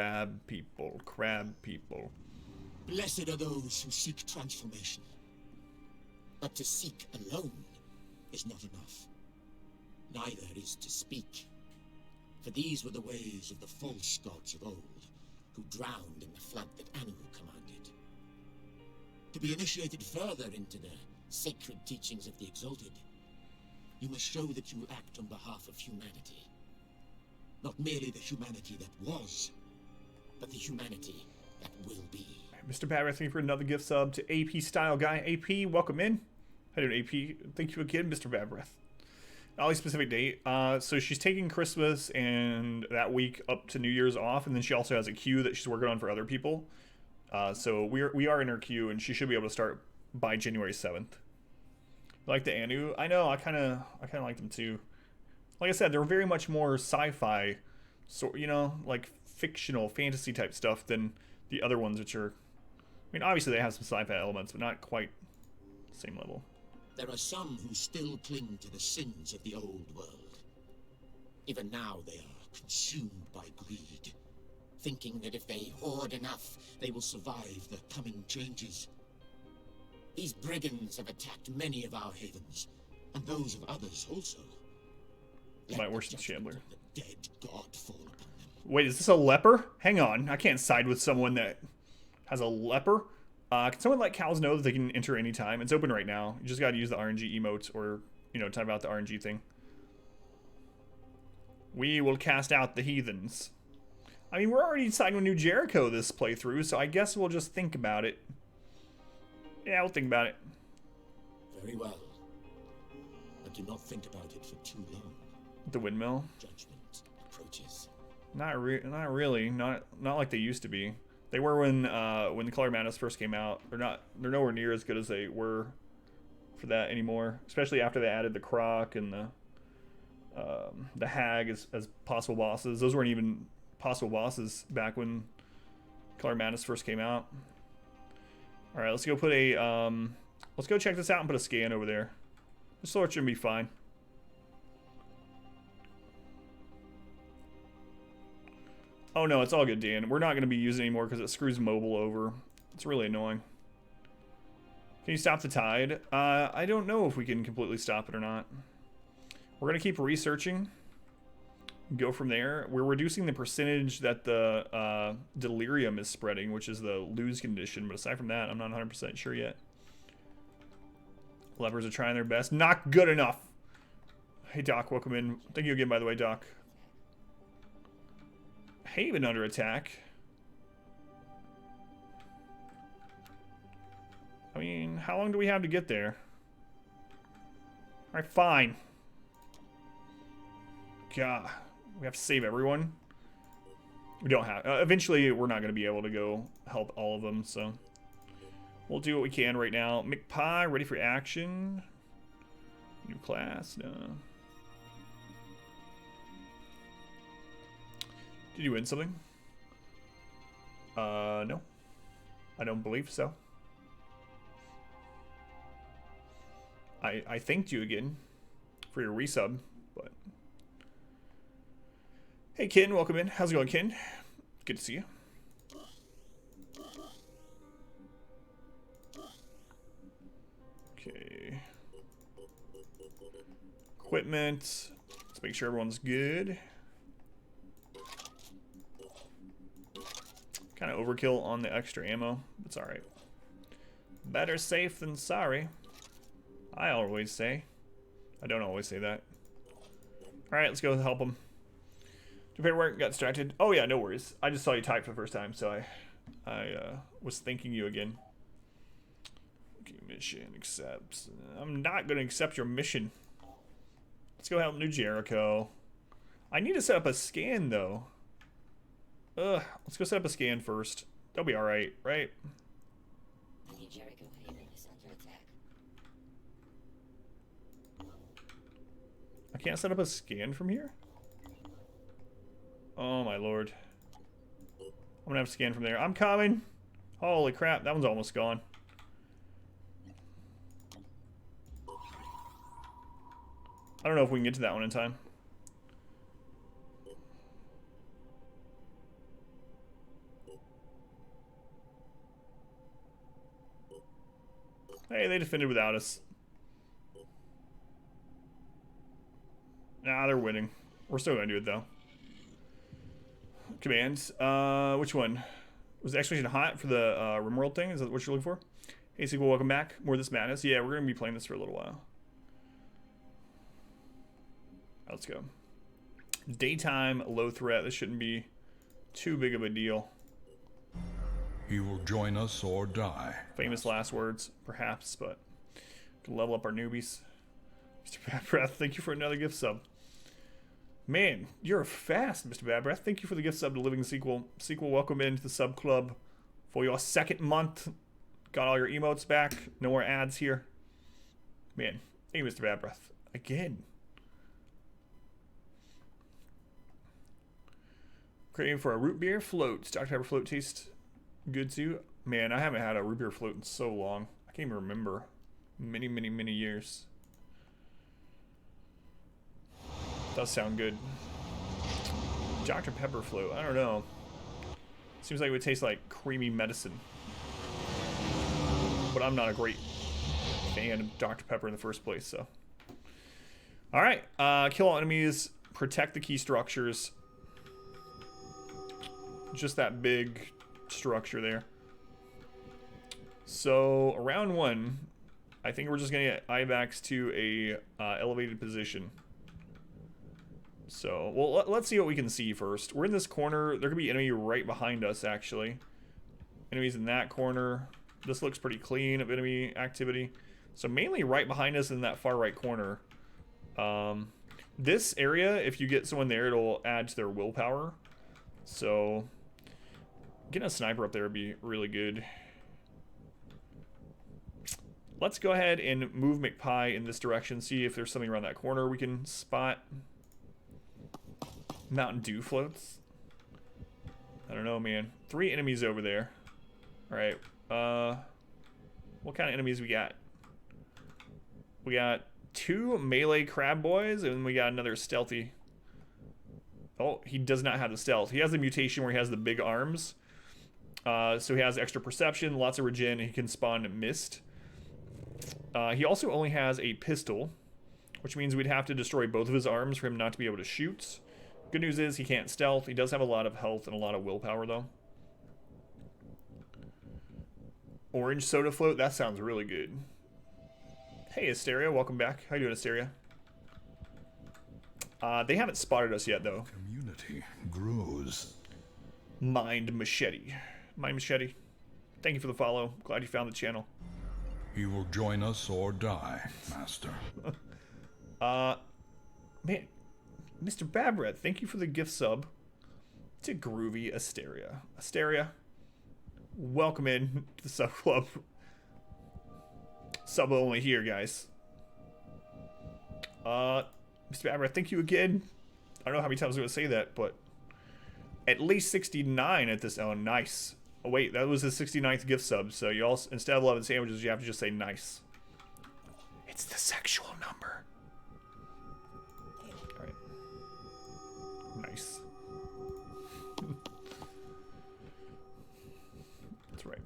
crab people, crab people. Blessed are those who seek transformation. But to seek alone is not enough. Neither is to speak. For these were the ways of the false gods of old, who drowned in the flood that Anu commanded. To be initiated further into the sacred teachings of the Exalted, you must show that you act on behalf of humanity. Not merely the humanity that was, but the humanity that will be. Mr. Babbitt, thank you for another gift sub to AP Style Guy. AP, welcome in. How you doing, AP? Thank you again, Mr. Babbitt. Ollie specific date. So she's taking Christmas and that week up to New Year's off, and then she also has a queue that she's working on for other people. So we are in her queue, and she should be able to start by January 7th. Like the Anu, I know. I kind of like them too. Like I said, they're very much more sci-fi, so like fictional fantasy type stuff than the other ones, which are. I mean, obviously they have some sci-fi elements, but not quite the same level. There are some who still cling to the sins of the old world. Even now they are consumed by greed, thinking that if they hoard enough, they will survive the coming changes. These brigands have attacked many of our havens, and those of others also. My worship Chandler. The dead god fall upon them. Wait, is this a leper? Hang on, I can't side with someone that has a leper. Can someone let cows know that they can enter anytime? It's open right now. You just got to use the RNG emotes or, type out the RNG thing. We will cast out the heathens. I mean, we're already siding with New Jericho this playthrough, so I guess we'll just think about it. Yeah, we'll think about it. Very well. But do not think about it for too long. The windmill? Judgment approaches. Not really. Not like they used to be. They were when the Color Madness first came out. They're nowhere near as good as they were for that anymore. Especially after they added the Croc and the Hag as possible bosses. Those weren't even possible bosses back when Color Madness first came out. All right, let's go put a let's go check this out and put a scan over there. This sort should be fine. Oh no, it's all good, Dan. We're not going to be using it anymore because it screws mobile over. It's really annoying. Can you stop the tide? I don't know if we can completely stop it or not. We're going to keep researching. Go from there. We're reducing the percentage that the delirium is spreading, which is the lose condition. But aside from that, I'm not 100% sure yet. Lepers are trying their best. Not good enough. Hey, Doc. Welcome in. Thank you again, by the way, Doc. Haven under attack. I mean, how long do we have to get there? Alright, fine. God, we have to save everyone. We don't have. Eventually, we're not going to be able to go help all of them, so we'll do what we can right now. McPie, ready for action. New class, no. Did you win something? No. I don't believe so. I thanked you again for your resub, but... Hey, Ken, welcome in. How's it going, Ken? Good to see you. Okay. Equipment. Let's make sure everyone's good. Kind of overkill on the extra ammo. It's alright. Better safe than sorry. I always say. I don't always say that. Alright, let's go help them. Your favorite work? Got distracted. Oh yeah, no worries. I just saw you type for the first time, so I was thanking you again. Okay, mission accepts. I'm not going to accept your mission. Let's go help New Jericho. I need to set up a scan, though. Let's go set up a scan first. That'll be alright, right? New Jericho Haven is under attack. I can't set up a scan from here? Oh my lord. I'm gonna have to scan from there. I'm coming! Holy crap, that one's almost gone. I don't know if we can get to that one in time. Hey, they defended without us. Nah, they're winning. We're still gonna do it though. Commands. Which one? Was the expedition hot for the RimWorld thing? Is that what you're looking for? Hey, sequel, welcome back. More of this madness. Yeah, we're gonna be playing this for a little while. Let's go. Daytime, low threat. This shouldn't be too big of a deal. You will join us or die. Famous last words, perhaps, but can level up our newbies. Mr. Bad Breath, thank you for another gift sub. Man, you're fast, Mr. Bad Breath. Thank you for the gift sub to Living Sequel. Sequel, welcome into the sub club for your second month. Got all your emotes back. No more ads here. Man, thank you, Mr. Bad Breath. Again. Craving for a root beer float. Dr. Pepper float tastes good too. Man, I haven't had a root beer float in so long. I can't even remember. Many, many, many years. Does sound good. Dr. Pepper float. I don't know. Seems like it would taste like creamy medicine. But I'm not a great fan of Dr. Pepper in the first place, so. Alright. Kill all enemies. Protect the key structures. Just that big structure there. So, round one, I think we're just going to get Ivax to a elevated position. So, well, let's see what we can see first. We're in this corner. There could be enemy right behind us, actually. Enemies in that corner. This looks pretty clean of enemy activity. So, mainly right behind us in that far right corner. This area, if you get someone there, it'll add to their willpower. So, getting a sniper up there would be really good. Let's go ahead and move McPie in this direction. See if there's something around that corner we can spot. Mountain Dew floats. I don't know, man. 3 enemies over there. Alright. What kind of enemies we got? We got 2 melee crab boys, and we got another stealthy. Oh, he does not have the stealth. He has the mutation where he has the big arms. So he has extra perception, lots of regen, and he can spawn mist. He also only has a pistol, which means we'd have to destroy both of his arms for him not to be able to shoot. Good news is he can't stealth. He does have a lot of health and a lot of willpower, though. Orange soda float? That sounds really good. Hey, Asteria. Welcome back. How you doing, Asteria? They haven't spotted us yet, though. Community grows. Mind Machete. Mind Machete. Thank you for the follow. Glad you found the channel. You will join us or die, Master. Man, Mr. Babret, thank you for the gift sub to Groovy Asteria. Asteria, welcome in to the sub club. Sub only here, guys. Mr. Babret, thank you again. I don't know how many times I'm going to say that, but at least 69 at this. Oh, nice. Oh, wait, that was his 69th gift sub, so you also, instead of 11 sandwiches, you have to just say nice. It's the sexual number. Alright. Nice. That's right.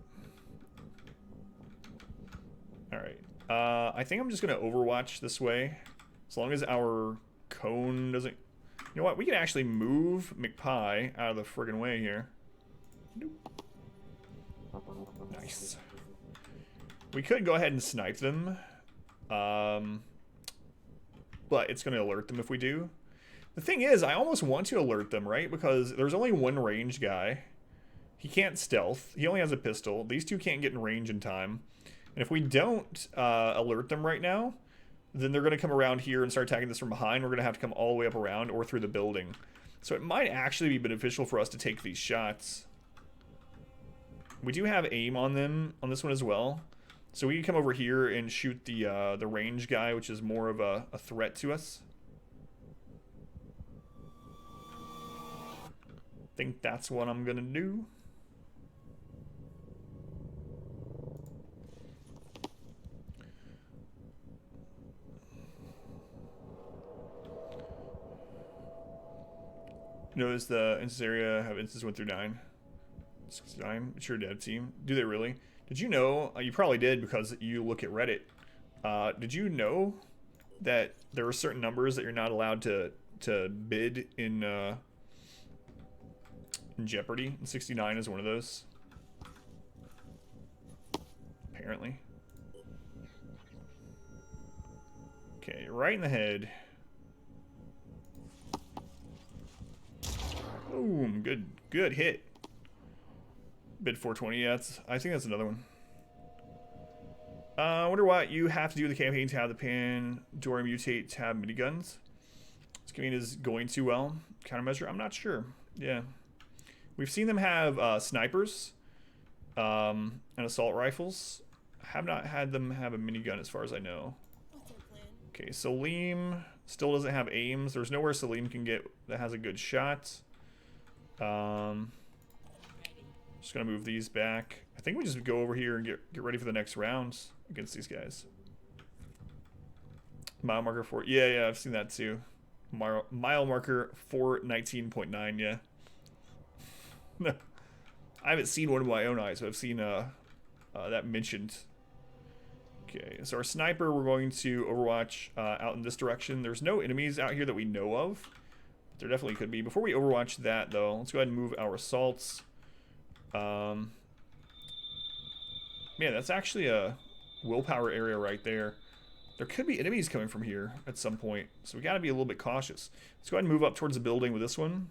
Alright. I think I'm just going to overwatch this way. As long as our cone doesn't... You know what? We can actually move McPie out of the friggin' way here. Nope. Nice. We could go ahead and snipe them. But it's going to alert them if we do. The thing is, I almost want to alert them, right? Because there's only one ranged guy. He can't stealth. He only has a pistol. These two can't get in range in time. And if we don't alert them right now, then they're going to come around here and start attacking this from behind. We're going to have to come all the way up around or through the building. So it might actually be beneficial for us to take these shots. We do have aim on them on this one as well. So we can come over here and shoot the range guy, which is more of a threat to us. I think that's what I'm going to do. Notice the instance area have instance 1 through 9. 9. It's your dev team. Do they really? Did you know, you probably did because you look at Reddit, did you know that there are certain numbers that you're not allowed to bid in Jeopardy? And 69 is one of those. Apparently. Okay, right in the head. Boom, good hit. Bid 420, yeah, I think that's another one. I wonder what you have to do in the campaign to have the Pandora mutate to have miniguns. This campaign is going too well. Countermeasure, I'm not sure. Yeah. We've seen them have snipers and assault rifles. I have not had them have a minigun as far as I know. Okay, Salim still doesn't have aims. There's nowhere Salim can get that has a good shot. Just gonna move these back. I think we just go over here and get ready for the next rounds against these guys. Mile marker 4. Yeah, I've seen that too. Mile marker 419.9. Yeah. No, I haven't seen one with my own eyes, but I've seen that mentioned. Okay, so our sniper, we're going to overwatch out in this direction. There's no enemies out here that we know of. But there definitely could be. Before we overwatch that, though, let's go ahead and move our assaults. Man, that's actually a willpower area right there. There could be enemies coming from here at some point, so we got to be a little bit cautious. Let's go ahead and move up towards the building with this one.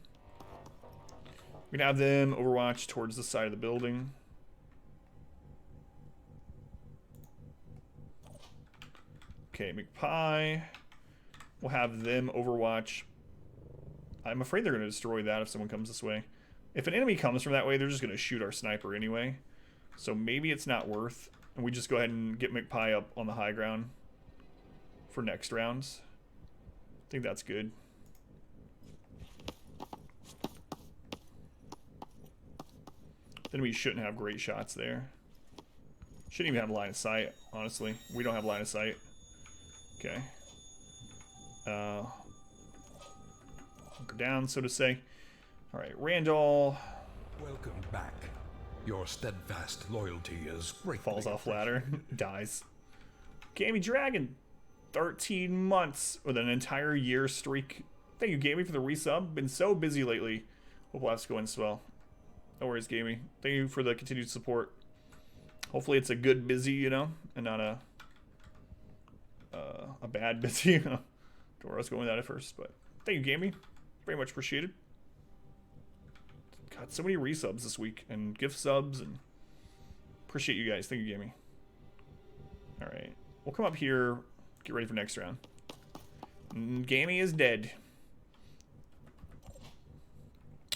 We're going to have them overwatch towards the side of the building. Okay, McPie. We'll have them overwatch. I'm afraid they're going to destroy that if someone comes this way. If an enemy comes from that way, they're just going to shoot our sniper anyway. So maybe it's not worth. And we just go ahead and get McPie up on the high ground for next rounds. I think that's good. Then we shouldn't have great shots there. Shouldn't even have line of sight, honestly. We don't have line of sight. Okay. Hunker down, so to say. Alright, Randall. Welcome back. Your steadfast loyalty is greatly Falls off ladder. Dies. Gamey Dragon. 13 months with an entire year streak. Thank you, Gamey, for the resub. Been so busy lately. Hope life's going swell. No worries, Gamey. Thank you for the continued support. Hopefully it's a good busy, you know, and not a bad busy. Don't know where I was going with that at first, but thank you, Gamey. Very much appreciated. Got so many resubs this week and gift subs, and appreciate you guys. Thank you, Gamey. All right, we'll come up here, get ready for next round. Gamey is dead.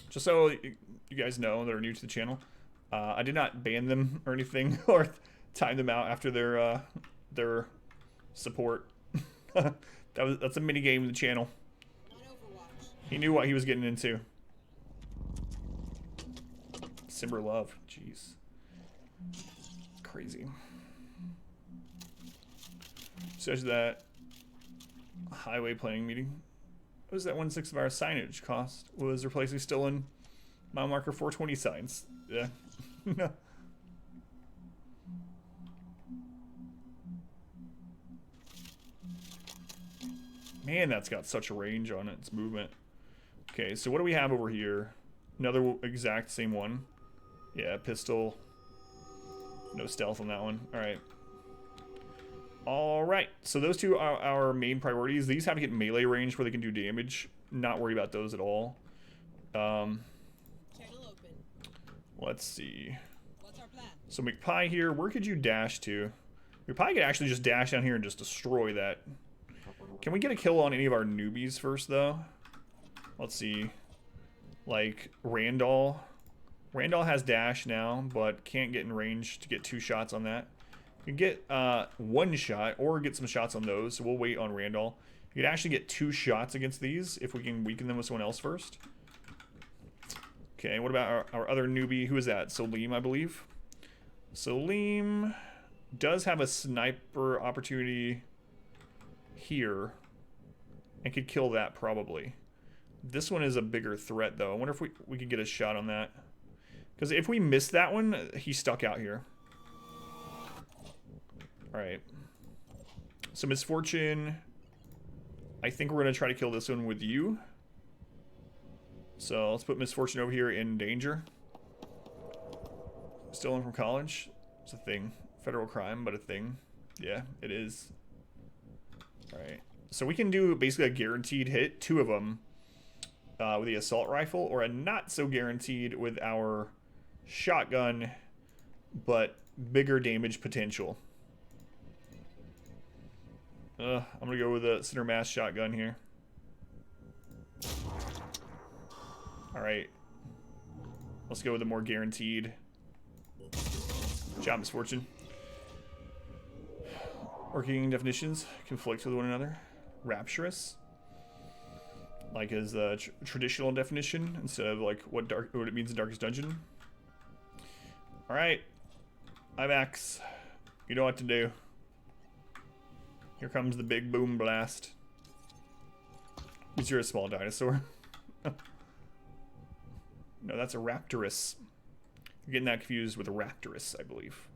Just so you guys know that are new to the channel, I did not ban them or anything or time them out after their support. That's a mini game in the channel. He knew what he was getting into. Simber Love, jeez, crazy. Says that highway planning meeting. What was that 1/6 of our signage cost? Was replacing stolen mile marker 420 signs. Yeah. No. Man, that's got such a range on its movement. Okay, so what do we have over here? Another exact same one. Yeah, pistol. No stealth on that one. Alright. Alright, so those two are our main priorities. These have to get melee range where they can do damage. Not worried about those at all. Let's see. What's our plan? So McPie here, where could you dash to? McPie could actually just dash down here and just destroy that. Can we get a kill on any of our newbies first, though? Let's see. Like, Randall. Randall has dash now, but can't get in range to get 2 shots on that. You can get 1 shot, or get some shots on those, so we'll wait on Randall. You can actually get 2 shots against these if we can weaken them with someone else first. Okay, what about our other newbie? Who is that? Salim, I believe. Salim does have a sniper opportunity here and could kill that probably. This one is a bigger threat, though. I wonder if we could get a shot on that. Because if we miss that one, he's stuck out here. Alright. So Misfortune. I think we're going to try to kill this one with you. So let's put Misfortune over here in danger. Stolen from college. It's a thing. Federal crime, but a thing. Yeah, it is. Alright. So we can do basically a guaranteed hit. 2 of them. With the assault rifle. Or a not so guaranteed with our shotgun. But bigger damage potential. I'm gonna go with a center mass shotgun here. Alright. Let's go with a more guaranteed. Job Misfortune. Working definitions conflict with one another. Rapturous. Like his traditional definition instead of like what it means in Darkest Dungeon. Alright. IMAX. You know what to do. Here comes the big boom blast. Because you're a small dinosaur. No, that's a Raptorus. You're getting that confused with a Raptorus, I believe.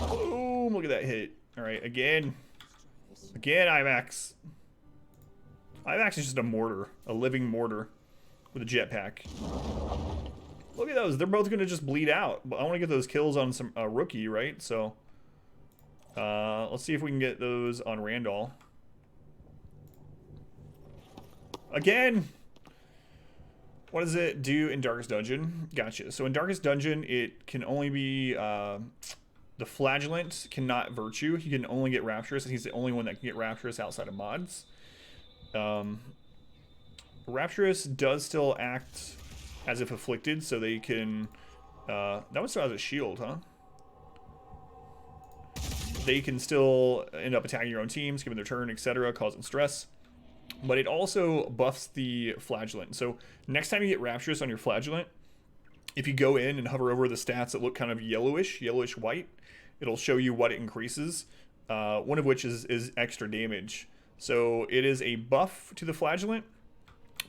Boom! Look at that hit. Alright, again. Again, IMAX. IMAX is just a mortar. A living mortar. With a jetpack. Look at those. They're both going to just bleed out. But I want to get those kills on some rookie, right? So, let's see if we can get those on Randall. Again! What does it do in Darkest Dungeon? Gotcha. So in Darkest Dungeon, it can only be... the Flagellant cannot Virtue. He can only get Rapturous, and he's the only one that can get Rapturous outside of mods. Rapturous does still act as if afflicted, so they can... that one still has a shield, huh? They can still end up attacking your own teams, giving their turn, etc., causing stress. But it also buffs the Flagellant. So next time you get Rapturous on your Flagellant, if you go in and hover over the stats that look kind of yellowish white, it'll show you what it increases. One of which is extra damage. So it is a buff to the Flagellant,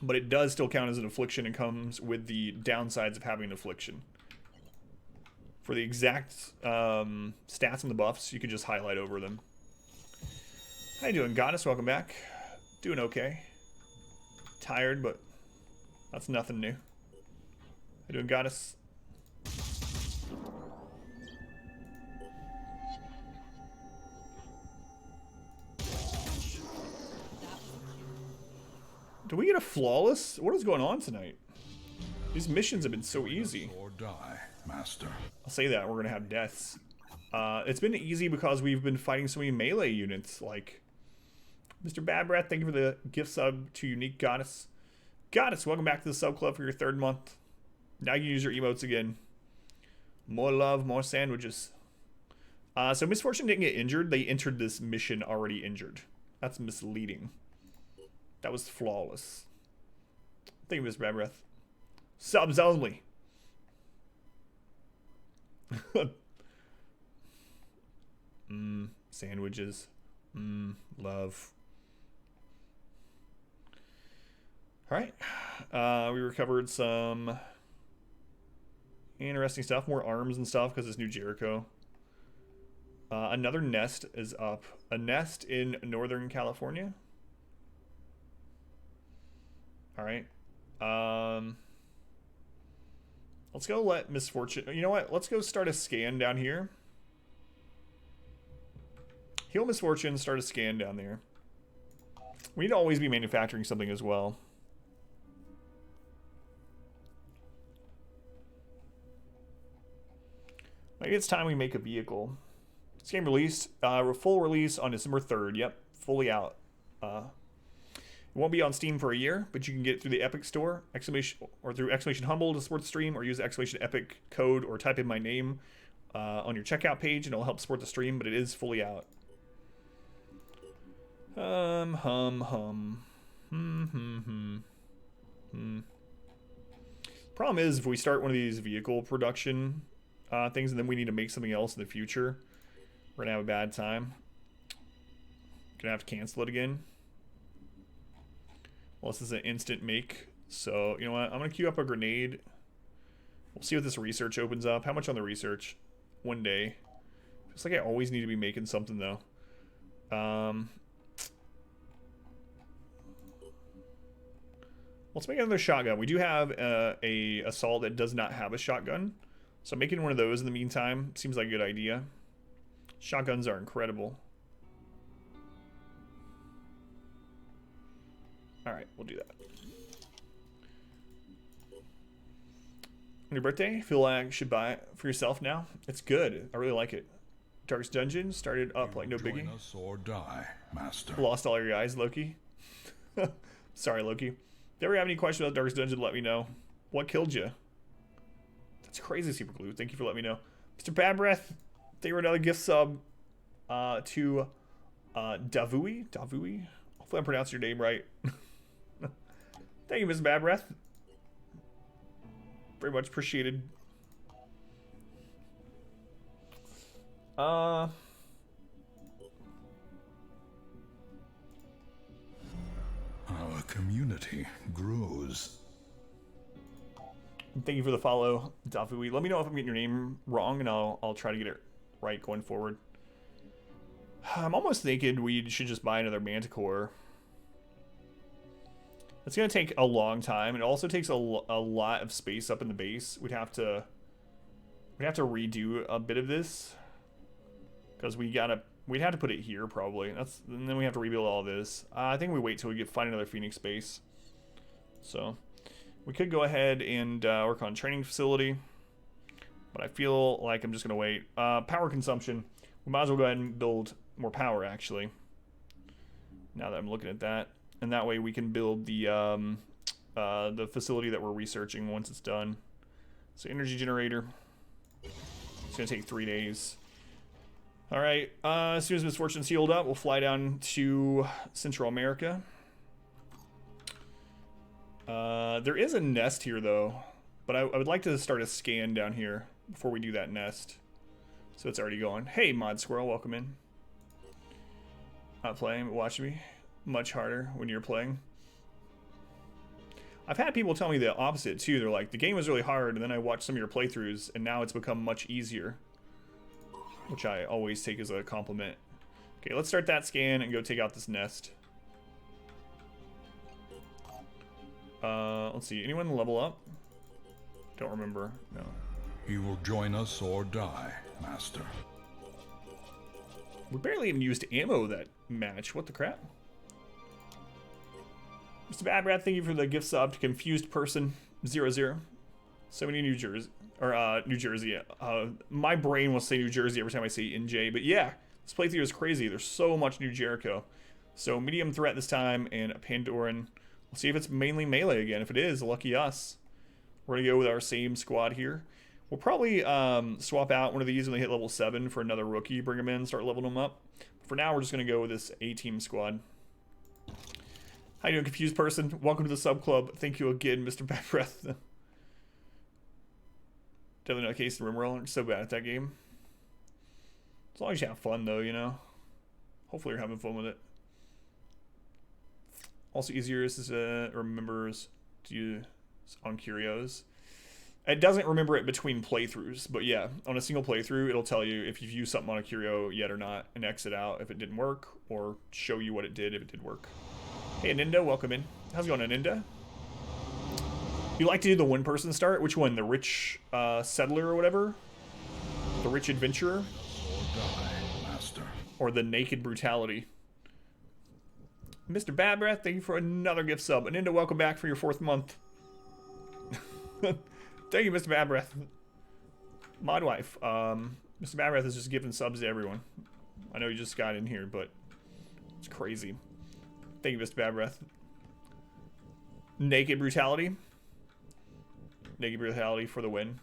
but it does still count as an affliction and comes with the downsides of having an affliction. For the exact stats and the buffs, you can just highlight over them. How you doing, Goddess? Welcome back. Doing okay. Tired, but that's nothing new. How you doing, Goddess? Do we get a flawless? What is going on tonight? These missions have been so easy. Or die, master. I'll say that. We're going to have deaths. It's been easy because we've been fighting so many melee units, like... Mr. Bad Breath, thank you for the gift sub to Unique Goddess. Goddess, welcome back to the sub club for your 3rd month. Now you can use your emotes again. More love, more sandwiches. So Misfortune didn't get injured. They entered this mission already injured. That's misleading. That was flawless. Thank you, Mr. Bad Breath. Subs only. Sandwiches. Love. Alright, we recovered some interesting stuff, more arms and stuff because it's new Jericho. Another nest is up. A nest in Northern California. Alright. Let's go let Misfortune... You know what? Let's go start a scan down here. Heal Misfortune, start a scan down there. We need to always be manufacturing something as well. Maybe it's time we make a vehicle. This game released, full release on December 3rd. Yep, fully out. It won't be on Steam for a year, but you can get it through the Epic Store, or through !humble to support the stream, or use the !epic code, or type in my name on your checkout page, and it'll help support the stream. But it is fully out. Problem is, if we start one of these vehicle production things, and then we need to make something else in the future, we're gonna have a bad time. Gonna have to cancel it again. Well, this is an instant make, so you know what? I'm gonna queue up a grenade. We'll see what this research opens up. How much on the research? 1 day. Feels like I always need to be making something, though. Let's make another shotgun. We do have a assault that does not have a shotgun. So making one of those in the meantime seems like a good idea. Shotguns are incredible. Alright, we'll do that. On your birthday, feel like you should buy it for yourself now. It's good. I really like it. Darkest Dungeon started up like no biggie. Join us or die, Master. Lost all your guys, Loki. Sorry, Loki. If you ever have any questions about Darkest Dungeon, let me know. What killed you? That's crazy, Super Glue. Thank you for letting me know. Mr. Bad Breath, thank you for another gift sub to Davui. Davui? Hopefully I'm pronouncing your name right. Thank you, Mr. Bad Breath. Very much appreciated. Our community grows. Thank you for the follow, Davui. Let me know if I'm getting your name wrong, and I'll try to get it right going forward. I'm almost thinking we should just buy another Manticore. It's gonna take a long time. It also takes a lot of space up in the base. We'd have to redo a bit of this because we'd have to put it here probably. And then we have to rebuild all this. I think we wait till we find another Phoenix base. So we could go ahead and work on training facility, but I feel like I'm just gonna wait. Power consumption. We might as well go ahead and build more power actually. Now that I'm looking at that. And that way we can build the facility that we're researching once it's done. So energy generator. It's gonna take 3 days. All right. As soon as Misfortune's healed up, we'll fly down to Central America. There is a nest here though, but I would like to start a scan down here before we do that nest. So it's already going. Hey, Mod Squirrel, welcome in. Not playing, but watching me. Much harder when you're playing. I've had people tell me the opposite too. They're like, the game was really hard, and then I watched some of your playthroughs, and now it's become much easier. Which I always take as a compliment. Okay, let's start that scan and go take out this nest. Let's see. Anyone level up? Don't remember. No. You will join us or die, Master. We barely even used ammo that match. What the crap? Mr. Bad Rat, thank you for the gift sub to Confused Person 00. So many New Jersey. Or, New Jersey. My brain will say New Jersey every time I say NJ. But yeah, this playthrough is crazy. There's so much New Jericho. So, medium threat this time and a Pandoran. We'll see if it's mainly melee again. If it is, lucky us. We're going to go with our same squad here. We'll probably swap out one of these when they hit level 7 for another rookie. Bring them in, start leveling them up. For now, we're just going to go with this A-team squad. How you doing, Confused Person? Welcome to the sub club. Thank you again, Mr. Bad Breath. Definitely not a case in RimWorld. I'm so bad at that game. As long as you have fun, though, you know. Hopefully you're having fun with it. Also easier is remembers to use on curios. It doesn't remember it between playthroughs, but yeah, on a single playthrough, it'll tell you if you've used something on a curio yet or not, and exit out if it didn't work, or show you what it did if it did work. Hey, Aninda, welcome in. How's it going, Aninda? You like to do the one-person start? Which one? The rich settler or whatever? The rich adventurer? Or die, Master. Or the naked brutality? Mr. Bad Breath, thank you for another gift sub. Aninda, welcome back for your 4th month. Thank you, Mr. Bad Breath. Mod wife. Mr. Bad Breath is just giving subs to everyone. I know you just got in here, but it's crazy. Thank you, Mr. Bad Breath. Naked brutality. Naked brutality for the win.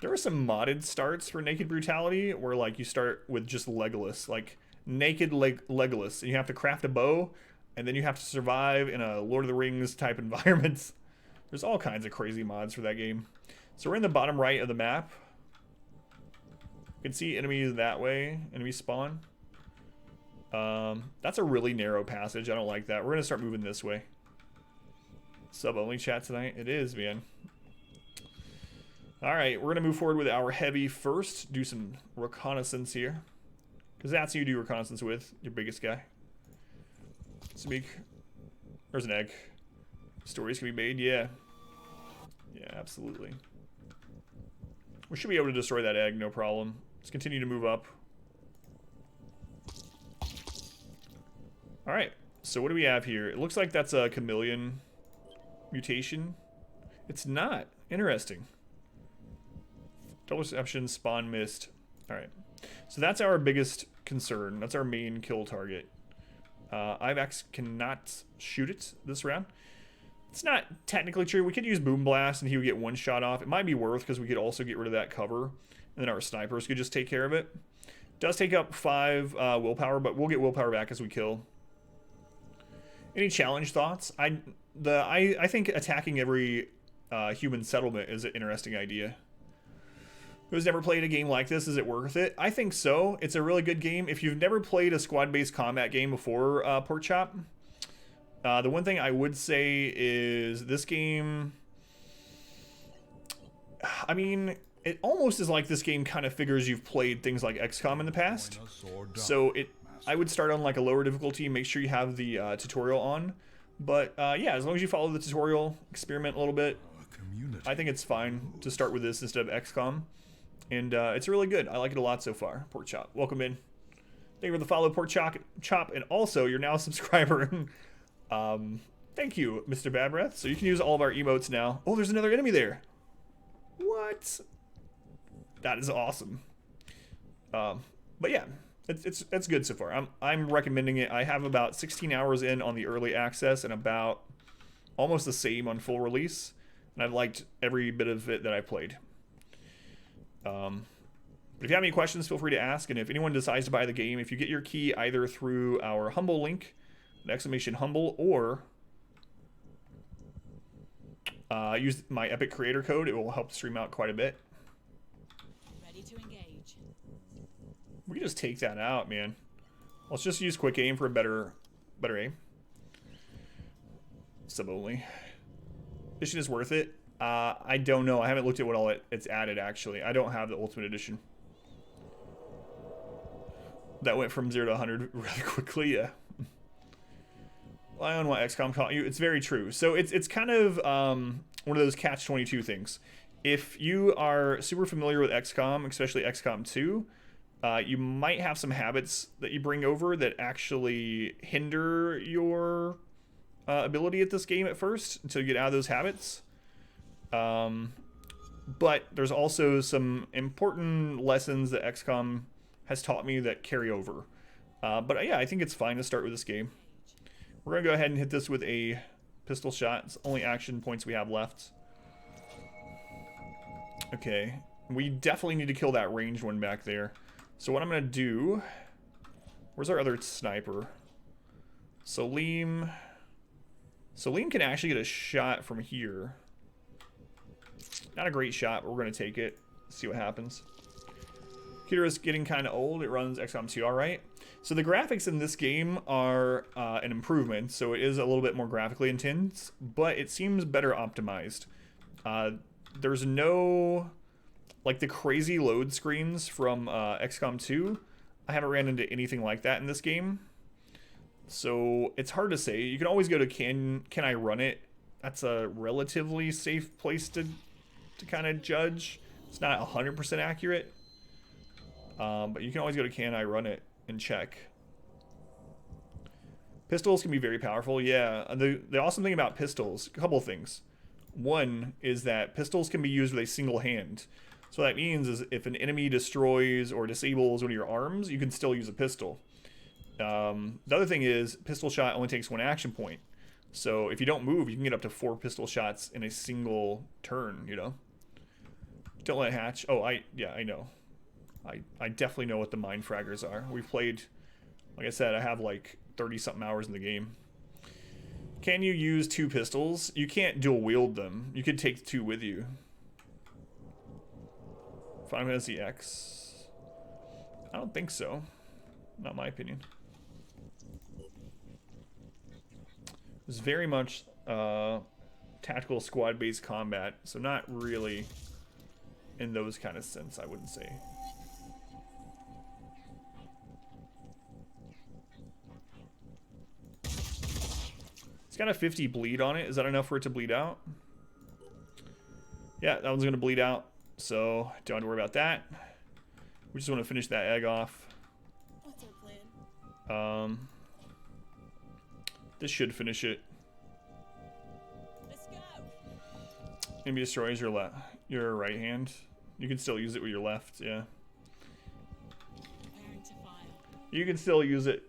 There are some modded starts for naked brutality where like you start with just Legolas, like naked Legolas, and you have to craft a bow, and then you have to survive in a Lord of the Rings type environments. There's all kinds of crazy mods for that game. So we're in the bottom right of the map. You can see enemies that way. Enemies spawn. That's a really narrow passage. I don't like that. We're gonna start moving this way. Sub only chat tonight. It is, man. All right, we're gonna move forward with our heavy first. Do some reconnaissance here, because that's who you do reconnaissance with. Your biggest guy. Speak. There's an egg. Stories can be made. Yeah. Yeah, absolutely. We should be able to destroy that egg, no problem. Let's continue to move up. All right. So what do we have here? It looks like that's a chameleon mutation. It's not. Interesting. Double deception, spawn mist. Alright. So that's our biggest concern. That's our main kill target. Ivax cannot shoot it this round. It's not technically true. We could use Boom Blast and he would get one shot off. It might be worth because we could also get rid of that cover. And then our snipers could just take care of it. Does take up 5 willpower, but we'll get willpower back as we kill. Any challenge thoughts? I think attacking every human settlement is an interesting idea. Who's never played a game like this? Is it worth it? I think so. It's a really good game. If you've never played a squad-based combat game before, Pork Chop, the one thing I would say is this game... I mean, it almost is like this game kind of figures you've played things like XCOM in the past. So I would start on like a lower difficulty, make sure you have the tutorial on. But yeah, as long as you follow the tutorial, experiment a little bit, I think it's fine to start with this instead of XCOM. And it's really good. I like it a lot so far. Pork Chop, welcome in. Thank you for the follow, Pork Chop, and also you're now a subscriber. Thank you, Mr. Bad Breath. So you can use all of our emotes now. Oh, there's another enemy there. What? That is awesome. But yeah, it's good so far. I'm recommending it. I have about 16 hours in on the early access and about almost the same on full release, and I've liked every bit of it that I played. But if you have any questions, feel free to ask. And if anyone decides to buy the game, if you get your key either through our Humble link, ! Humble, or use my Epic Creator code, it will help stream out quite a bit. Ready to engage. We can just take that out, man. Let's just use quick aim for a better aim. Sub only. Edition is worth it. I don't know. I haven't looked at what all it's added, actually. I don't have the Ultimate Edition. That went from 0 to 100 really quickly, yeah. Lie on what XCOM taught you. It's very true. So it's kind of one of those catch-22 things. If you are super familiar with XCOM, especially XCOM 2, you might have some habits that you bring over that actually hinder your ability at this game at first until you get out of those habits. But there's also some important lessons that XCOM has taught me that carry over. But yeah, I think it's fine to start with this game. We're going to go ahead and hit this with a pistol shot. It's the only action points we have left. Okay. We definitely need to kill that ranged one back there. So what I'm going to do... Where's our other sniper? Salim can actually get a shot from here. Not a great shot, but we're going to take it. See what happens. Computer is getting kind of old. It runs XCOM 2 alright. So the graphics in this game are an improvement. So it is a little bit more graphically intense, but it seems better optimized. There's no... like the crazy load screens from XCOM 2. I haven't ran into anything like that in this game. So it's hard to say. You can always go to can I run it? That's a relatively safe place to kind of judge. It's not 100% accurate. But you can always go to can I run it and check. Pistols can be very powerful. Yeah, the awesome thing about pistols, a couple of things. One is that pistols can be used with a single hand. So what that means is if an enemy destroys or disables one of your arms, you can still use a pistol. The other thing is pistol shot only takes 1 action point. So if you don't move, you can get up to 4 pistol shots in a single turn, you know? Don't let it hatch. Oh, yeah, I know. I definitely know what the mine fraggers are. We've played, like I said, I have like 30-something hours in the game. Can you use 2 pistols? You can't dual wield them. You could take 2 with you. Final Fantasy X? I don't think so. Not my opinion. It's very much tactical squad-based combat, so not really in those kind of sense, I wouldn't say. It's got a 50 bleed on it. Is that enough for it to bleed out? Yeah, that one's going to bleed out, so don't have to worry about that. We just want to finish that egg off. What's our plan? This should finish it. Let's go. Maybe destroys your right hand. You can still use it with your left, yeah. Preparing to fire. You can still use it,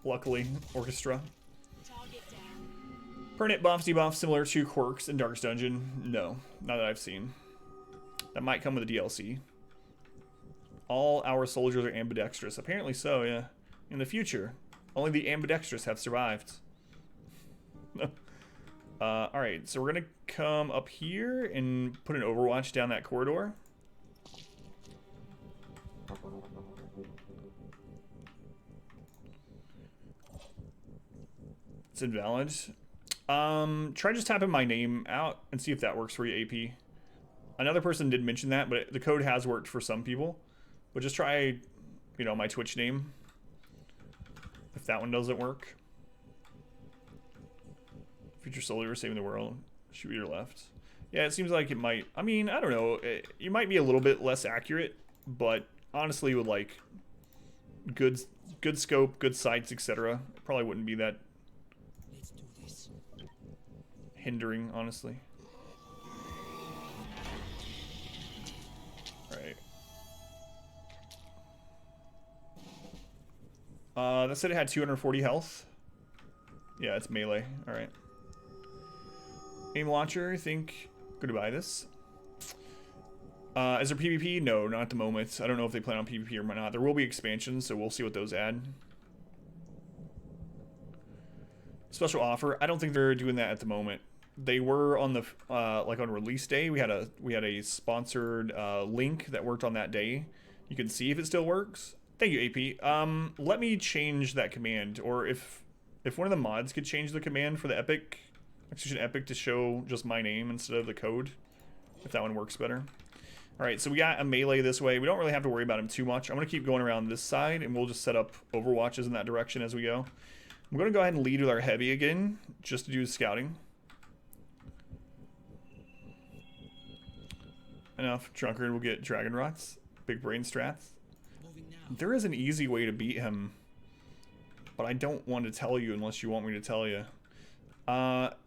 luckily, Orchestra. Target down. Permanent buffs, debuffs similar to quirks in Darkest Dungeon? No, not that I've seen. That might come with a DLC. All our soldiers are ambidextrous. Apparently so, yeah. In the future, only the ambidextrous have survived. Alright, so we're gonna come up here and put an overwatch down that corridor. It's invalid. Try just tapping my name out and see if that works for you, AP. Another person did mention that, but the code has worked for some people. But just try, you know, my Twitch name. If that one doesn't work. Future soldier saving the world. Shoot with your left. Yeah, it seems like it might. I mean, I don't know. You might be a little bit less accurate, but honestly, with like good scope, good sights, etc., it probably wouldn't be that Let's do this. hindering, honestly. Right. That said it had 240 health. Yeah, it's melee. Alright. Aim launcher, I think. Good to buy this. Is there PvP? No, not at the moment. I don't know if they plan on PvP or not. There will be expansions, so we'll see what those add. Special offer. I don't think they're doing that at the moment. They were on the like on release day. We had a sponsored link that worked on that day. You can see if it still works. Thank you, AP. Let me change that command, or if one of the mods could change the command for the epic, actually epic to show just my name instead of the code, if that one works better. All right, so we got a melee this way. We don't really have to worry about him too much. I'm gonna keep going around this side, and we'll just set up overwatches in that direction as we go. I'm gonna go ahead and lead with our heavy again, just to do scouting. Enough. Drunkard will get dragon rots. Big brain strats. Moving now. There is an easy way to beat him, but I don't want to tell you unless you want me to tell you.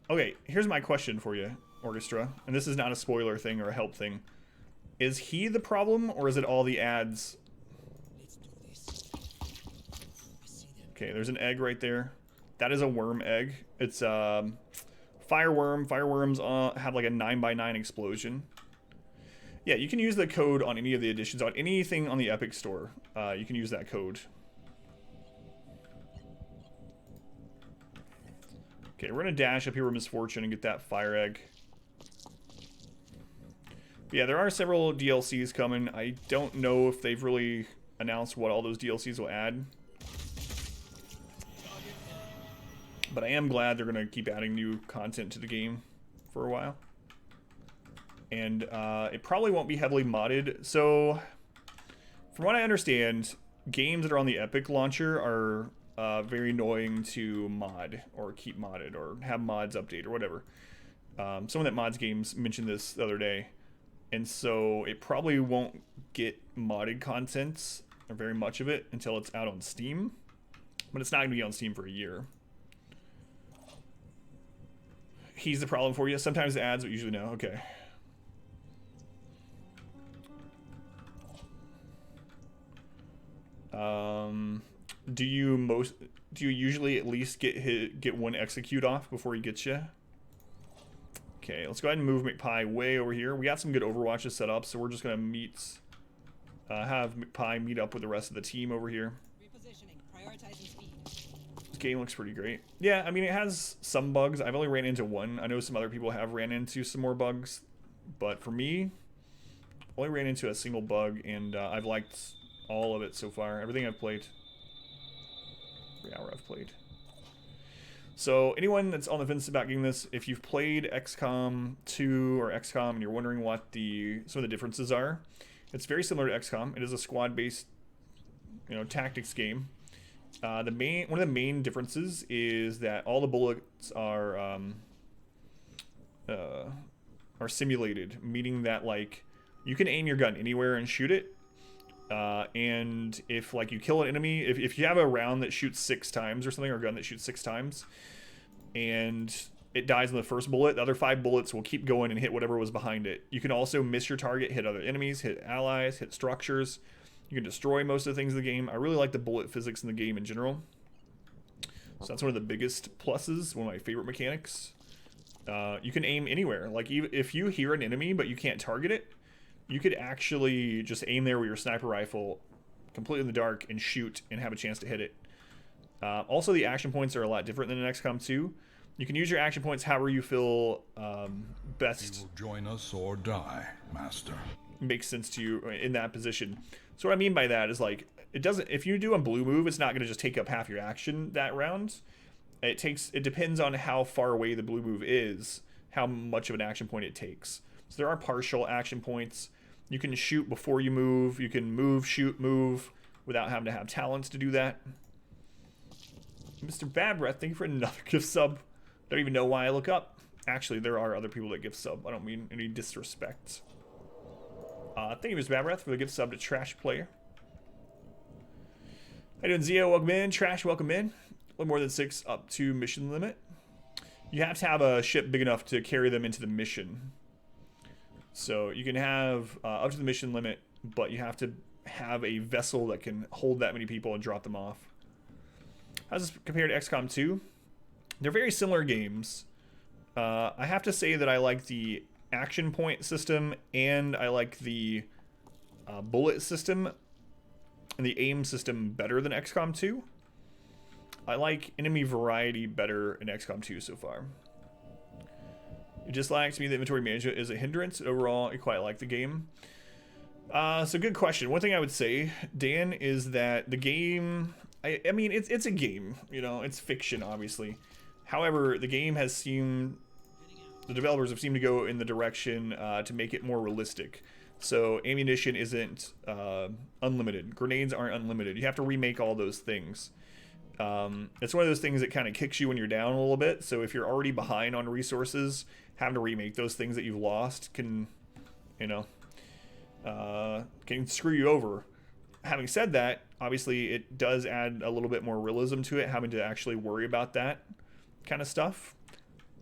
Okay, here's my question for you, Orchestra. And this is not a spoiler thing or a help thing. Is he the problem, or is it all the ads? Let's do this. I see them. Okay, there's an egg right there. That is a worm egg. It's fireworm. Fireworms have like a 9x9 explosion. Yeah, you can use the code on any of the editions, on anything on the Epic Store. You can use that code. Okay, we're gonna dash up here with Misfortune and get that fire egg. But yeah, there are several DLCs coming. I don't know if they've really announced what all those DLCs will add. But I am glad they're gonna keep adding new content to the game for a while. And it probably won't be heavily modded. So, from what I understand, games that are on the Epic launcher are very annoying to mod or keep modded or have mods update or whatever. Someone that mods games mentioned this the other day. And so it probably won't get modded content, or very much of it, until it's out on Steam. But it's not going to be on Steam for a year. He's the problem for you. Sometimes the ads, but usually no. Okay. Do you usually at least get one execute off before he gets you? Okay, let's go ahead and move McPie way over here. We got some good overwatches set up, so we're just gonna have McPie meet up with the rest of the team over here. Repositioning. Prioritizing speed. This game looks pretty great. Yeah, I mean, it has some bugs. I've only ran into one. I know some other people have ran into some more bugs, but for me, only ran into a single bug, and I've liked all of it so far. Everything I've played. Every hour I've played. So anyone that's on the fence about getting this, if you've played XCOM 2 or XCOM and you're wondering what some of the differences are, it's very similar to XCOM. It is a squad-based, tactics game. One of the main differences is that all the bullets are simulated, meaning that like you can aim your gun anywhere and shoot it. And if like you kill an enemy, if you have a round that shoots 6 times or something, or a gun that shoots 6 times, and it dies in the first bullet, the other 5 bullets will keep going and hit whatever was behind it. You can also miss your target, hit other enemies, hit allies, hit structures. You can destroy most of the things in the game. I really like the bullet physics in the game in general. So that's one of the biggest pluses, one of my favorite mechanics. You can aim anywhere. Like if you hear an enemy but you can't target it, you could actually just aim there with your sniper rifle completely in the dark and shoot and have a chance to hit it. Also, the action points are a lot different than in XCOM 2. You can use your action points however you feel best. You will join us or die, Master. Makes sense to you in that position. So what I mean by that is like if you do a blue move, it's not going to just take up half your action that round. It depends on how far away the blue move is, how much of an action point it takes. So there are partial action points. You can shoot before you move. You can move, shoot, move without having to have talents to do that. Mr. Bad Breath, thank you for another gift sub. Don't even know why I look up. Actually, there are other people that gift sub. I don't mean any disrespect. Thank you, Mr. Bad Breath, for the gift sub to Trash Player. How you doing, Zio? Welcome in. Trash, welcome in. A little more than 6 up to mission limit. You have to have a ship big enough to carry them into the mission. So you can have up to the mission limit, but you have to have a vessel that can hold that many people and drop them off. How's this compared to XCOM 2? They're very similar games. I have to say that I like the action point system and I like the bullet system and the aim system better than XCOM 2. I like enemy variety better in XCOM 2 so far. It just lacks me the inventory management is a hindrance. Overall, I quite like the game. So good question. One thing I would say, Dan, is that the game, I mean, it's a game, it's fiction, obviously. However, the game has seemed, the developers have seemed to go in the direction to make it more realistic. So ammunition isn't unlimited. Grenades aren't unlimited. You have to remake all those things. It's one of those things that kind of kicks you when you're down a little bit. So if you're already behind on resources, having to remake those things that you've lost can screw you over. Having said that, obviously it does add a little bit more realism to it, having to actually worry about that kind of stuff.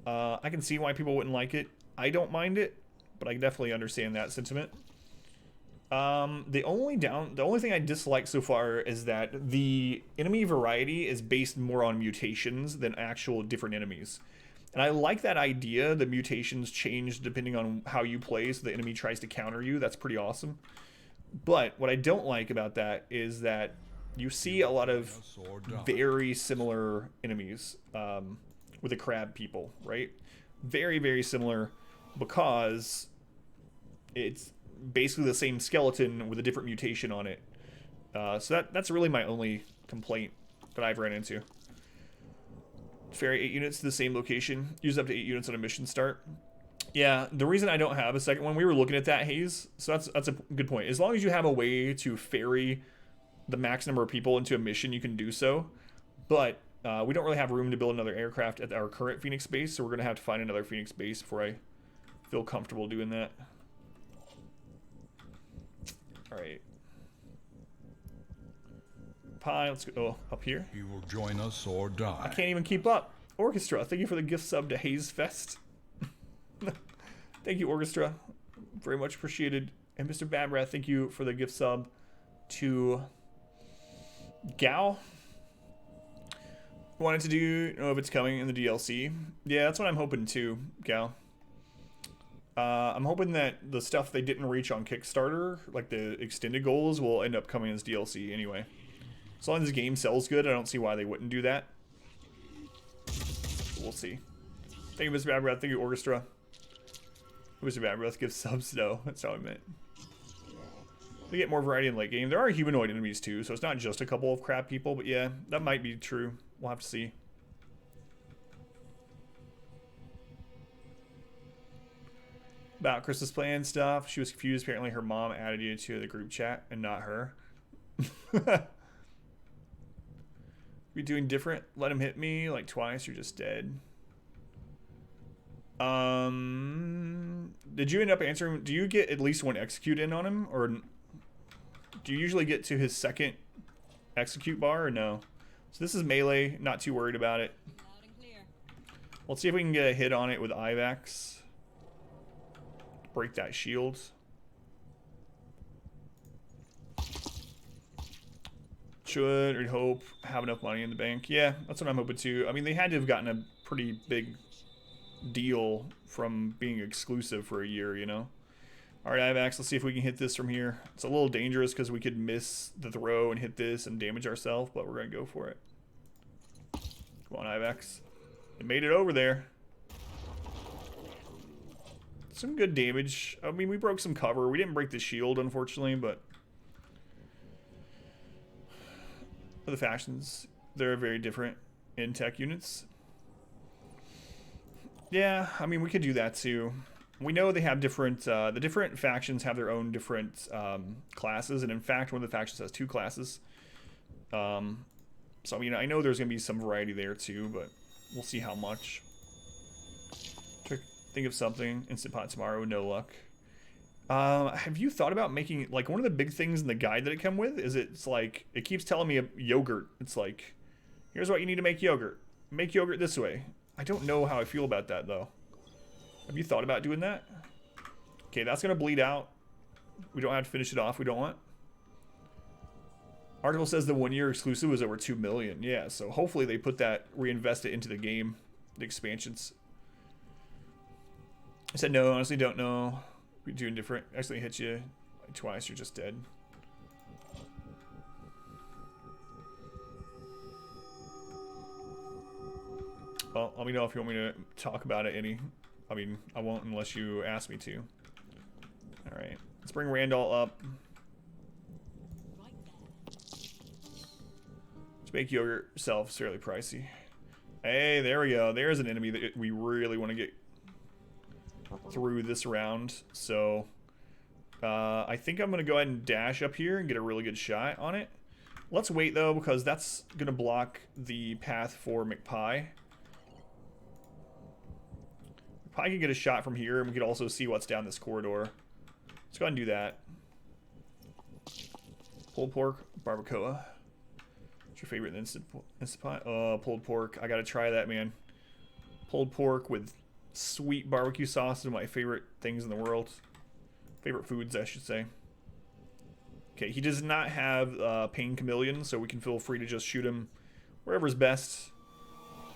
I can see why people wouldn't like it. I don't mind it, but I definitely understand that sentiment. The only thing I dislike so far is that the enemy variety is based more on mutations than actual different enemies. And I like that idea. The mutations change depending on how you play, so the enemy tries to counter you. That's pretty awesome. But what I don't like about that is that you see a lot of very similar enemies with the crab people, right? Very, very similar, because it's basically the same skeleton with a different mutation on it. So that's really my only complaint that I've ran into. Ferry 8 units to the same location. Use up to 8 units on a mission start. Yeah, the reason I don't have a second one, we were looking at that, Hayes. So that's a good point. As long as you have a way to ferry the max number of people into a mission, you can do so. But we don't really have room to build another aircraft at our current Phoenix base, so we're going to have to find another Phoenix base before I feel comfortable doing that. Alright. Pie, let's go up here. You will join us or die. I can't even keep up. Orchestra, thank you for the gift sub to Haze Fest. Thank you, Orchestra. Very much appreciated. And Mr. Bad Breath, thank you for the gift sub to Gal. Wanted to know if it's coming in the DLC. Yeah, that's what I'm hoping too, Gal. I'm hoping that the stuff they didn't reach on Kickstarter, like the extended goals, will end up coming as DLC anyway. As long as the game sells good, I don't see why they wouldn't do that. We'll see. Thank you, Mr. Bad Breath. Thank you, Orchestra. Mr. Bad Breath gives subs, though. That's how I meant. They get more variety in late game. There are humanoid enemies, too, so it's not just a couple of crap people, but yeah, that might be true. We'll have to see. about Christmas plan stuff. She was confused. Apparently her mom added you to the group chat and not her. We doing different? Let him hit me like twice, you're just dead. Did you end up answering? Do you get at least one execute in on him, or do you usually get to his second execute bar, or no? So this is melee, not too worried about it. Loud and clear. Let's see if we can get a hit on it with Ivax. Break that shield. Should, or hope, have enough money in the bank. Yeah, that's what I'm hoping to. I mean, they had to have gotten a pretty big deal from being exclusive for a year, you know? All right, Ivax, let's see if we can hit this from here. It's a little dangerous because we could miss the throw and hit this and damage ourselves, but we're going to go for it. Come on, Ivax. It made it over there. Some good damage. I mean, we broke some cover. We didn't break the shield, unfortunately, but the factions, they're very different in tech units. Yeah, I mean, we could do that too. We know they have different, the different factions have their own different classes, and in fact, one of the factions has 2 classes. So, I mean, I know there's going to be some variety there too, but we'll see how much. Think of something. Instant pot tomorrow, no luck. Have you thought about making, like, one of the big things in the guide that it come with is it's like, it keeps telling me yogurt. It's like, here's what you need to make yogurt. Make yogurt this way. I don't know how I feel about that, though. Have you thought about doing that? Okay, that's going to bleed out. We don't have to finish it off. We don't want. Article says the 1-year exclusive was over 2 million. Yeah, so hopefully they put that, reinvest it into the game, the expansions. I said no, honestly don't know. We're doing different. Actually hit you like twice, you're just dead. Well, let me know if you want me to talk about it any. I mean, I won't unless you ask me to. Alright. Let's bring Randall up. Right there. Let's make yogurt yourself fairly pricey. Hey, there we go. There's an enemy that we really want to get through this round. So I think I'm going to go ahead and dash up here and get a really good shot on it. Let's wait, though, because that's going to block the path for McPie. Probably can get a shot from here, and we could also see what's down this corridor. Let's go ahead and do that. Pulled pork, barbacoa. What's your favorite instant pot? Oh, pulled pork. I gotta try that, man. Pulled pork with sweet barbecue sauce is one of my favorite things in the world. Favorite foods, I should say. Okay, he does not have Pain Chameleon, so we can feel free to just shoot him wherever's best.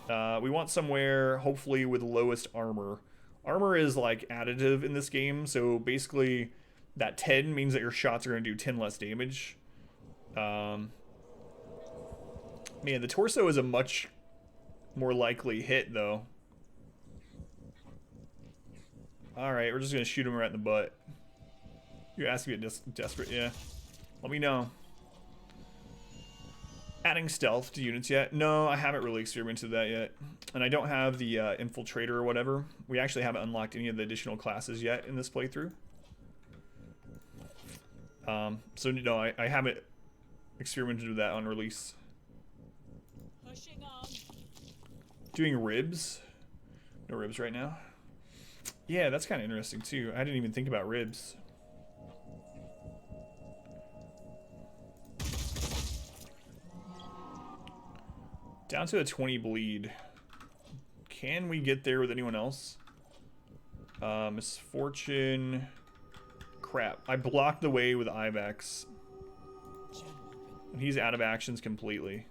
We want somewhere, hopefully, with lowest armor. Armor is, like, additive in this game, so basically that 10 means that your shots are going to do 10 less damage. Man, the torso is a much more likely hit, though. Alright, we're just going to shoot him right in the butt. You're asking me desperate, yeah. Let me know. Adding stealth to units yet? No, I haven't really experimented with that yet. And I don't have the infiltrator or whatever. We actually haven't unlocked any of the additional classes yet in this playthrough. So no, I haven't experimented with that on release. Pushing on. Doing ribs? No ribs right now. Yeah, that's kind of interesting too. I didn't even think about ribs. Down to a 20 bleed. Can we get there with anyone else? Misfortune. Crap. I blocked the way with Ivax. And he's out of actions completely.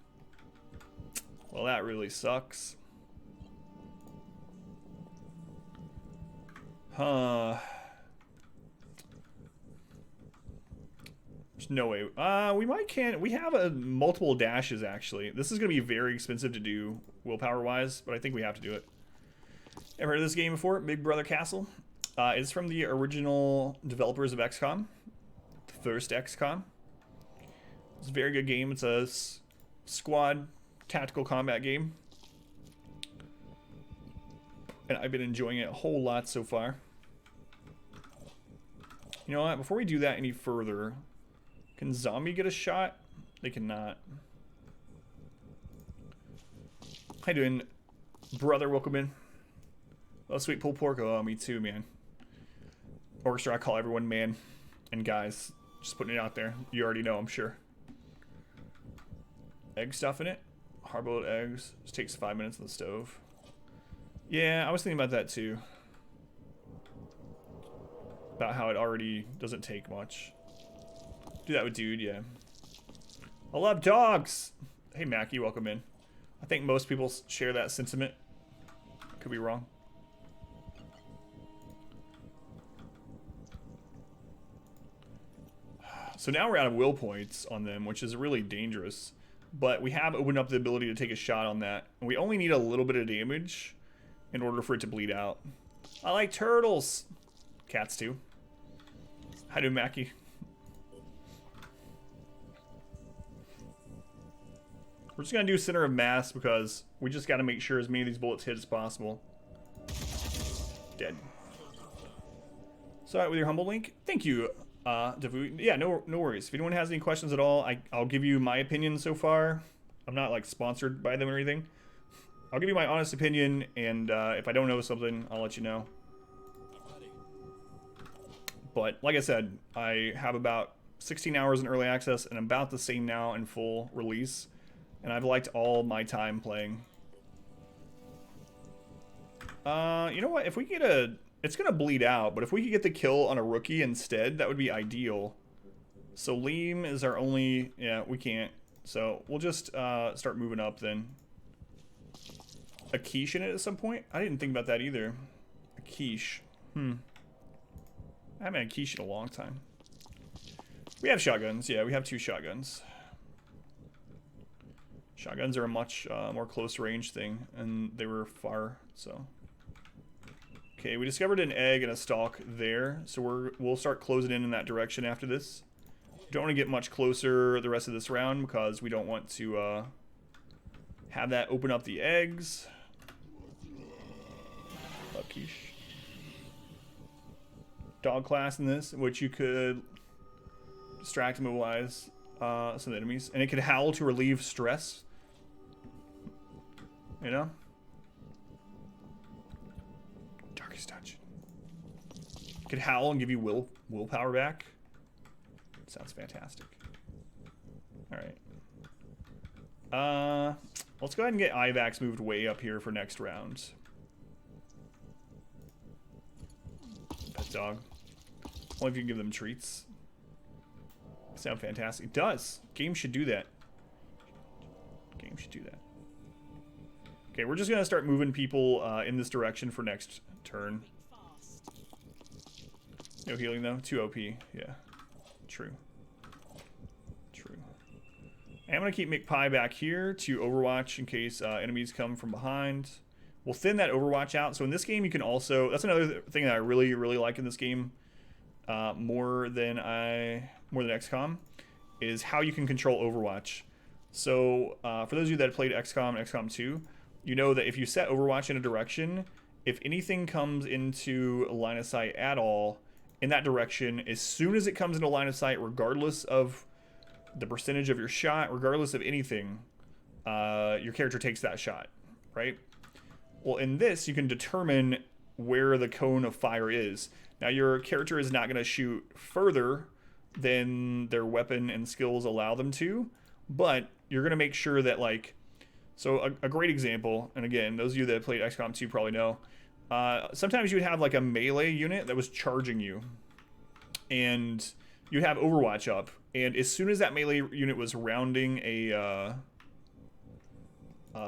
Well, that really sucks. Huh. There's no way. We have multiple dashes, actually. This is going to be very expensive to do willpower-wise, but I think we have to do it. Ever heard of this game before? Big Brother Castle? It's from the original developers of XCOM. The first XCOM. It's a very good game. It's a squad tactical combat game. And I've been enjoying it a whole lot so far. You know what? Before we do that any further, can zombie get a shot? They cannot. How you doing, brother? Welcome in. Oh, sweet pulled pork. Oh, me too, man. Orchestra, I call everyone man and guys. Just putting it out there. You already know, I'm sure. Egg stuff in it. Hard-boiled eggs. Just takes 5 minutes on the stove. Yeah, I was thinking about that too. About how it already doesn't take much. Do that with dude, yeah. I love dogs! Hey, Mackie, welcome in. I think most people share that sentiment. Could be wrong. So now we're out of will points on them, which is really dangerous. But we have opened up the ability to take a shot on that. And we only need a little bit of damage in order for it to bleed out. I like turtles! Cats too. How do Mackie? We're just gonna do center of mass because we just gotta make sure as many of these bullets hit as possible. Dead. So with your humble link, thank you, Devu. Yeah, no worries. If anyone has any questions at all, I'll give you my opinion so far. I'm not like sponsored by them or anything. I'll give you my honest opinion, and if I don't know something, I'll let you know. But like I said, I have about 16 hours in early access and about the same now in full release. And I've liked all my time playing. You know what? If we get a... It's going to bleed out, but if we could get the kill on a rookie instead, that would be ideal. So Liam is our only... Yeah, we can't. So we'll just start moving up then. A quiche in it at some point? I didn't think about that either. A quiche. I haven't had a quiche in a long time. We have shotguns. Yeah, we have 2 shotguns. Shotguns are a much more close range thing, and they were far, so. Okay, we discovered an egg and a stalk there, so we'll start closing in that direction after this. Don't want to get much closer the rest of this round because we don't want to have that open up the eggs. Love quiche. Dog class in this, which you could distract and mobilize some of the enemies, and it could howl to relieve stress. You know? Darkest dungeon. It could howl and give you willpower back. Sounds fantastic. Alright. Let's go ahead and get IVAX moved way up here for next round. Pet dog. Only if you can give them treats. Sound fantastic. It does. Game should do that. Game should do that. Okay, we're just gonna start moving people in this direction for next turn. No healing though. 2 OP. Yeah. True. True. And I'm gonna keep McPie back here to overwatch in case enemies come from behind. We'll thin that overwatch out. So in this game, you can also... That's another thing that I really, really like in this game. More than XCOM, is how you can control Overwatch. So for those of you that have played XCOM and XCOM 2, you know that if you set Overwatch in a direction, if anything comes into a line of sight at all in that direction, as soon as it comes into line of sight, regardless of the percentage of your shot, regardless of anything, your character takes that shot, right? Well, in this, you can determine where the cone of fire is. Now, your character is not going to shoot further than their weapon and skills allow them to, but you're going to make sure that, like, so a great example, and again, those of you that have played XCOM 2 probably know, sometimes you would have like a melee unit that was charging you, and you'd have Overwatch up, and as soon as that melee unit was rounding a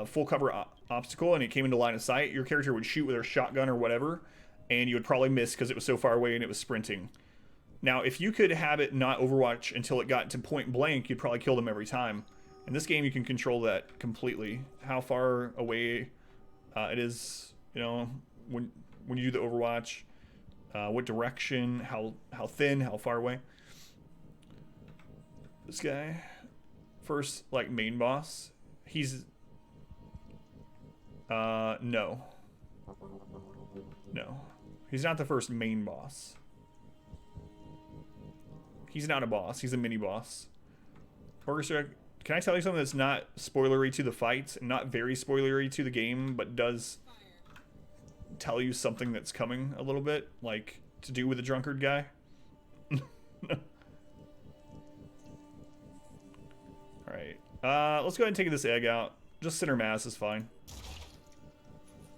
full cover obstacle and it came into line of sight, your character would shoot with their shotgun or whatever, and you would probably miss because it was so far away and it was sprinting. Now, if you could have it not Overwatch until it got to point blank, you'd probably kill them every time. In this game, you can control that completely. How far away it is, you know, when you do the Overwatch, what direction, how thin, how far away. This guy, first, like, main boss, he's... No. No. He's not the first main boss. He's not a boss. He's a mini boss. Orchestra, can I tell you something that's not spoilery to the fight, and not very spoilery to the game, but does tell you something that's coming a little bit, like to do with the drunkard guy? Alright. Let's go ahead and take this egg out. Just center mass is fine.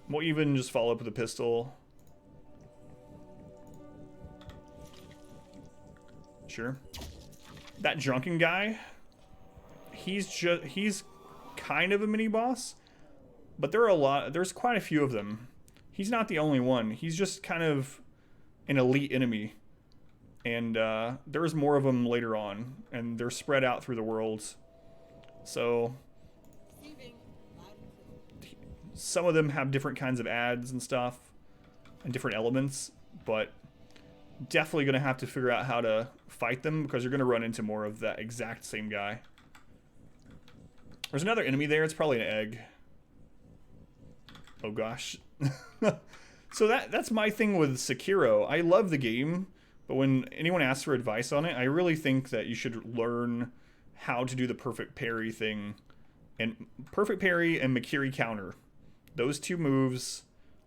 We'll even just follow up with a pistol. Sure. That drunken guy, he's kind of a mini boss, but there's quite a few of them. He's not the only one. He's just kind of an elite enemy. And there's more of them later on, and they're spread out through the world. So some of them have different kinds of ads and stuff and different elements, but definitely going to have to figure out how to fight them, because you're going to run into more of that exact same guy. There's another enemy there. It's probably an egg. Oh gosh. So that's my thing with Sekiro. I love the game, but when anyone asks for advice on it, I really think that you should learn how to do the perfect parry thing. And perfect parry and Mikiri counter. Those two moves,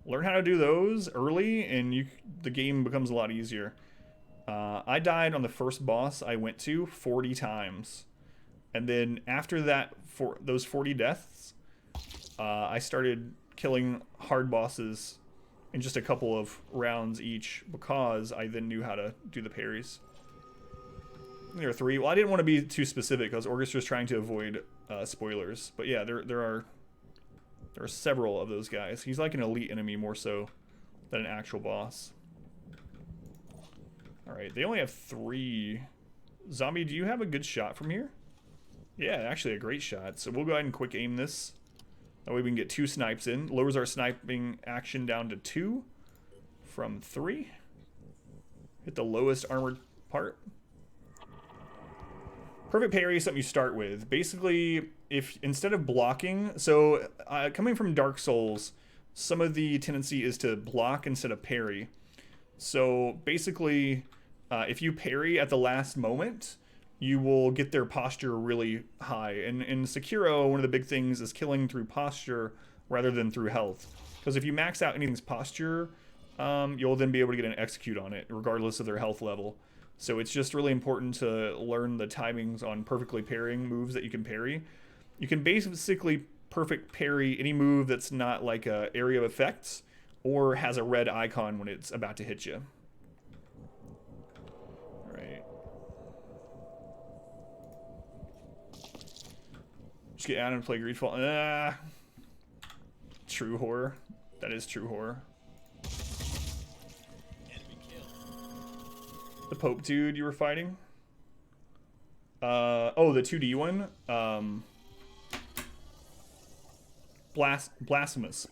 learn how to do those early, and the game becomes a lot easier. I died on the first boss I went to 40 times. And then after that, for those 40 deaths, I started killing hard bosses in just a couple of rounds each, because I then knew how to do the parries. There are 3. Well, I didn't want to be too specific because Orchestra's trying to avoid spoilers. But yeah, there are several of those guys. He's like an elite enemy more so than an actual boss. Alright, they only have 3. Zombie, do you have a good shot from here? Yeah, actually a great shot. So we'll go ahead and quick aim this. That way we can get 2 snipes in. Lowers our sniping action down to 2 from 3. Hit the lowest armored part. Perfect parry is something you start with. Basically, if instead of blocking, so coming from Dark Souls, some of the tendency is to block instead of parry. So basically, if you parry at the last moment, you will get their posture really high. And in Sekiro, one of the big things is killing through posture rather than through health. Because if you max out anything's posture, you'll then be able to get an execute on it, regardless of their health level. So it's just really important to learn the timings on perfectly parrying moves that you can parry. You can basically perfect parry any move that's not like a area of effects or has a red icon when it's about to hit you. Alright. Just get out and play Greedfall. True horror. That is true horror. The Pope dude you were fighting? Oh, the 2D one? Blasphemous.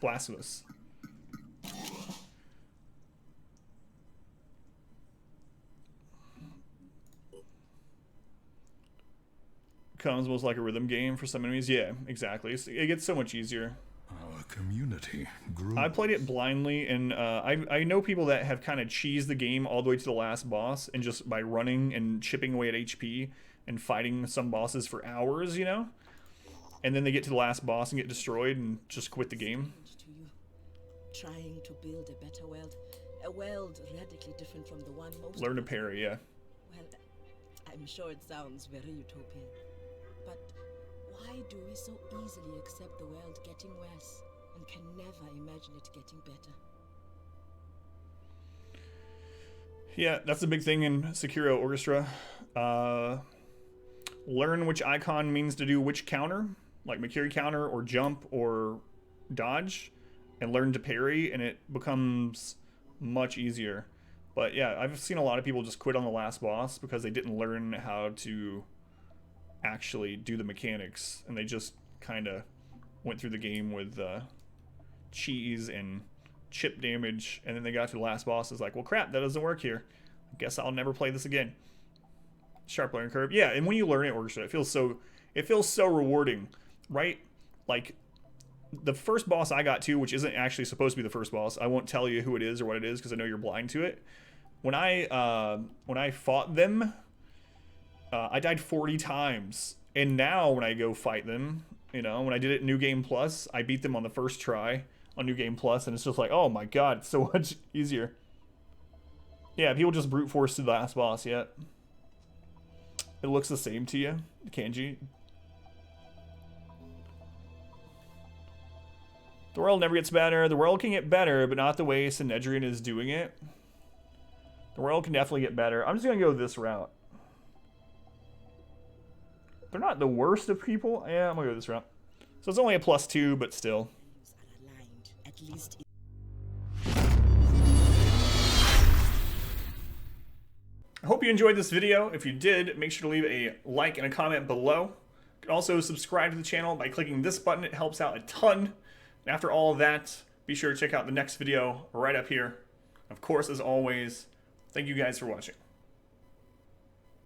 Becomes almost like a rhythm game for some enemies. Yeah, exactly. It gets so much easier. Our community grew. I played it blindly, and I know people that have kind of cheesed the game all the way to the last boss, and just by running and chipping away at HP and fighting some bosses for hours, you know? And then they get to the last boss and get destroyed and just quit the game. To you, trying to build a better world, a world radically different from the one most. Learn to parry, yeah. Well, I'm sure it sounds very utopian, but why do we so easily accept the world getting worse and can never imagine it getting better? Yeah, that's the big thing in Sekiro Orchestra. Learn which icon means to do which counter, like Mikiri counter or jump or dodge, and learn to parry, and it becomes much easier. But yeah, I've seen a lot of people just quit on the last boss because they didn't learn how to actually do the mechanics, and they just kind of went through the game with cheese and chip damage, and then they got to the last boss. It's like, well, crap, that doesn't work here. I guess I'll never play this again. Sharp learning curve, yeah. And when you learn it, Orchestra, it feels so rewarding, right? Like the first boss I got to, which isn't actually supposed to be the first boss. I won't tell you who it is or what it is because I know you're blind to it. When I fought them, I died 40 times. And now when I go fight them, you know, when I did it in New Game Plus, I beat them on the first try on New Game Plus, and it's just like, oh my god, it's so much easier. Yeah, people just brute force to the last boss yet. It looks the same to you, Kanji. The world never gets better. The world can get better, but not the way Synedrian is doing it. The world can definitely get better. I'm just going to go this route. They're not the worst of people. Yeah, I'm going to go this route. So it's only a +2, but still. Are aligned, at least. I hope you enjoyed this video. If you did, make sure to leave a like and a comment below. You can also subscribe to the channel by clicking this button. It helps out a ton. And after all of that, be sure to check out the next video right up here. Of course, as always, thank you guys for watching.